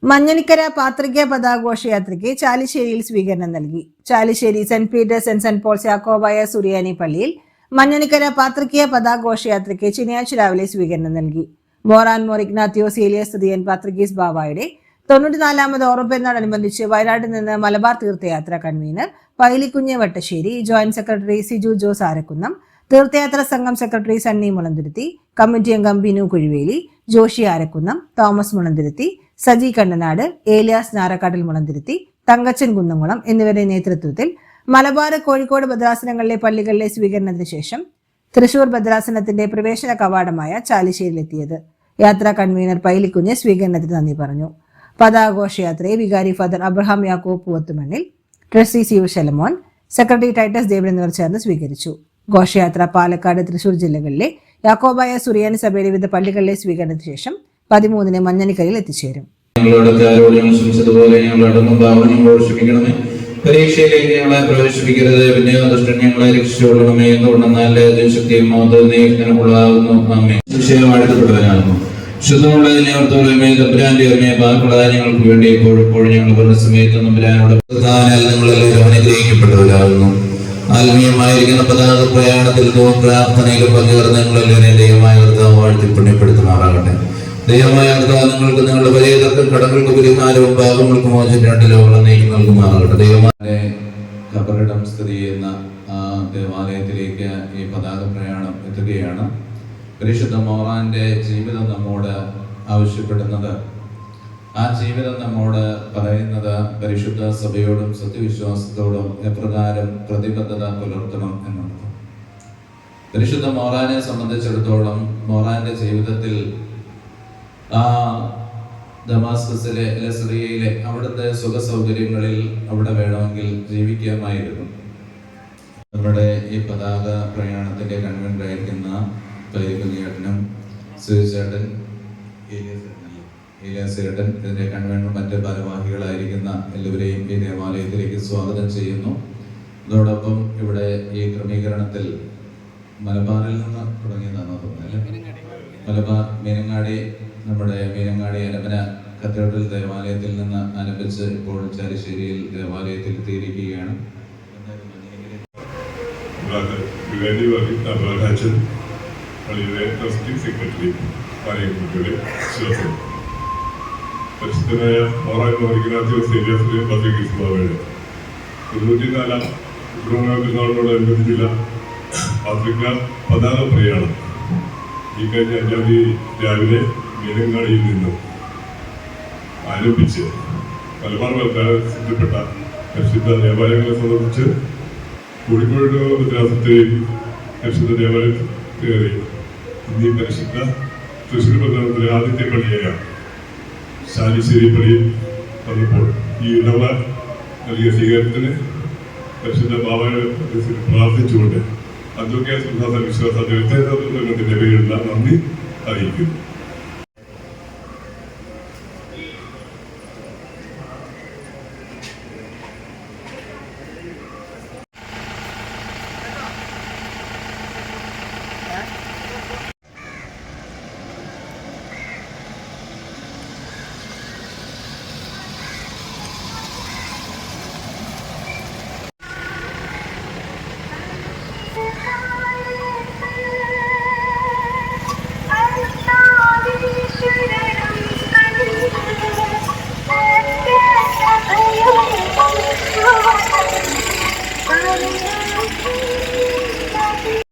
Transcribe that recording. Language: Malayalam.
മഞ്ഞനിക്കര പാത്രിക പതാഘോഷയാത്രയ്ക്ക് ചാലിശ്ശേരിയിൽ സ്വീകരണം നൽകി. Chalissery saint Peter's and saint Paul's Yakobaya Suriyani പള്ളിയിൽ മഞ്ഞനിക്കര പാത്രിക പതാഘോഷയാത്രയ്ക്ക് ശനിയാഴ്ച രാവിലെ സ്വീകരണം നൽകി. മോറാൻ മോർ ഇഗ്നാത്തിയോസ് ഏലിയാസ് തൃതീയൻ പാത്രികീസ് ബാവായുടെ 94ാമത് ഓർമ്മപ്പെരുന്നാളോടനുബന്ധിച്ച് വയനാട്ടിൽ നിന്ന് മലബാർ തീർത്ഥയാത്ര convener Pailikunju Vattasseri, joint secretary Siju Jose Arakkunnam, തീർത്ഥയാത്ര സംഘം സെക്രട്ടറി സണ്ണി മുളന്തുരുത്തി, കമ്മിറ്റി അംഗം ബിനു കുഴിവേലി, ജോഷി ആരക്കുന്നം, തോമസ് മുളന്തുരുത്തി, സജി കണ്ണനാട്, ഏലിയാസ് ഞാറക്കാട്ടിൽ മുളന്തുരുത്തി, തങ്കച്ചൻ കുന്നംകുളം എന്നിവരുടെ നേതൃത്വത്തിൽ മലബാർ, കോഴിക്കോട് ഭദ്രാസനങ്ങളിലെ പള്ളികളിലെ സ്വീകരണത്തിന് ശേഷം തൃശൂർ ഭദ്രാസനത്തിന്റെ പ്രവേശന കവാടമായ ചാലിശ്ശേരിയിലെത്തിയത്. യാത്രാ കൺവീനർ പൈലിക്കുഞ്ഞ് സ്വീകരണത്തിന് നന്ദി പറഞ്ഞു. പതാഘോഷയാത്രയെ വികാരി ഫാദർ അബ്രഹാം യാക്കോബ് പൂവത്തുമണ്ണിൽ, trustee C Shalamon, secretary Titus Devan എന്നിവർ ചേർന്ന് സ്വീകരിച്ചു. ഘോഷയാത്ര പാലക്കാട്, തൃശൂർ ജില്ലകളിലെ യാക്കോബായ സുറിയാനി സഭയുടെ വിവിധ പള്ളികളിലെ സ്വീകരണത്തിന് ശേഷം 13-ന് മഞ്ഞനിക്കരയിൽ എത്തിച്ചേരും. പരീക്ഷയിലേക്ക് ഞങ്ങളെ പ്രവേശിപ്പിക്കരുത്, പിന്നെ ദുഷ്ടൻ ഞങ്ങളെ രക്ഷിച്ചുകൊള്ളണമേ. എന്തുകൊണ്ടെന്നാൽ ശക്തിയും വിഷയമാഴ്ത്തപ്പെട്ടവനാകുന്നു. ശുദ്ധമുള്ളതിനെ ഓർത്തോളമേ, തമ്പുരാന്റെ ഓർമ്മയെ പാർക്കുള്ളതായി ഞങ്ങൾക്ക് വേണ്ടി എപ്പോഴും ഞങ്ങൾ പറഞ്ഞ സമയത്ത് തമ്പുരാനോട് നിങ്ങളെല്ലാവരും അനുഗ്രഹിക്കപ്പെട്ടവരാകുന്നു. ആത്മീയമായിരിക്കുന്ന പതാക പ്രയാണത്തിൽ പ്രാർത്ഥനയിലും പങ്കുചേർന്ന് നിങ്ങളെല്ലാവരെയും ദൈവമായ കർത്താവ് വാഴ്ത്തി പുണ്യപ്പെടുത്തുമാറാകട്ടെ. ദൈവമായ കർത്താവ് നിങ്ങൾക്ക് നിങ്ങളുടെ വലിയ കടങ്ങൾക്ക് പരിഹാരവും പാപങ്ങൾക്ക് മോചനം ലോകം നൽകുമാറാകട്ടെ. ദൈവമായ കബറിടം സ്ഥിതി ചെയ്യുന്ന ദേവാലയത്തിലേക്ക് ഈ പതാക പ്രയാണം എത്തുകയാണ്. പരിശുദ്ധ മോറാന്റെ ജീവിതം നമ്മോട് ആവശ്യപ്പെടുന്നത്, ആ ജീവിതം നമ്മോട് പറയുന്നത് പരിശുദ്ധ സഭയോടും സത്യവിശ്വാസത്തോടും എപ്രകാരം പ്രതിബദ്ധത പുലർത്തണം എന്നുള്ളത്. പരിശുദ്ധ മോറാനെ സംബന്ധിച്ചിടത്തോളം മോറാന്റെ ജീവിതത്തിൽ ദമാസ്കസിലെ സിറിയയിലെ അവിടുത്തെ സുഖ സൗകര്യങ്ങളിൽ അവിടെ വേണമെങ്കിൽ ജീവിക്കാമായിരുന്നു. നമ്മുടെ ഈ പതാക പ്രയാണത്തിന്റെ കൺവീനറായിരിക്കുന്ന പൈലിക്കുഞ്ഞേട്ടനും സുചേട്ടൻ, ഏലിയാസേട്ടൻ, ഇതിന്റെ കൺവീനർ, മറ്റ് ഭാരവാഹികളായിരിക്കുന്ന എല്ലാവരെയും ഈ ദേവാലയത്തിലേക്ക് സ്വാഗതം ചെയ്യുന്നു. അതോടൊപ്പം ഇവിടെ ഈ ക്രമീകരണത്തിൽ മലബാറിൽ നിന്ന് തുടങ്ങിയതാണെന്ന് തോന്നുന്നു, മലബാർ മീനങ്ങാടി, നമ്മുടെ മീനങ്ങാടി അലമന കത്തീഡ്രൽ ദേവാലയത്തിൽ നിന്ന് ആരംഭിച്ച് ഇപ്പോൾ ചാലിശ്ശേരിയിൽ ദേവാലയത്തിൽ എത്തിയിരിക്കുകയാണ്. പരിശുദ്ധനായ മോറാൻ മോർ ഇഗ്നാത്തിയോസ് ഏലിയാസ് പാത്രികീസ് ബാവയുടെ 94ാം പെരുന്നാളിനോടനുബന്ധിച്ചുള്ള പാത്രിക പതാക പ്രയാണം ഈ കഴിഞ്ഞ 5-ാം തീയതി രാവിലെ മീനങ്ങാടിയിൽ നിന്നും ആരംഭിച്ച് മലബാർ സിദ്ധപ്പെട്ട പരിശുദ്ധ ദേവാലയങ്ങളെ സംബന്ധിച്ച് കോഴിക്കോട് ഭദ്രാസനത്തെയും പരിശുദ്ധ ദേവാലയത്തിൽ കയറി ഇന്നീ പരിശുദ്ധ തൃശ്ശൂർ ഭദ്രാസനത്തിലെ ആദ്യത്തെ പള്ളിയായ ചാലിശ്ശേരി പള്ളിയിൽ വന്നപ്പോൾ ഈ ഇടവ നൽകിയ സ്വീകരണത്തിന് പരിശുദ്ധ ബാബായെ പ്രാർത്ഥിച്ചുകൊണ്ട് അന്ത്യോക്യ സിംഹാസന വിശ്വാസ ദേവത്തിന്റെ പേരിലുള്ള നന്ദി അറിയിക്കുന്നു.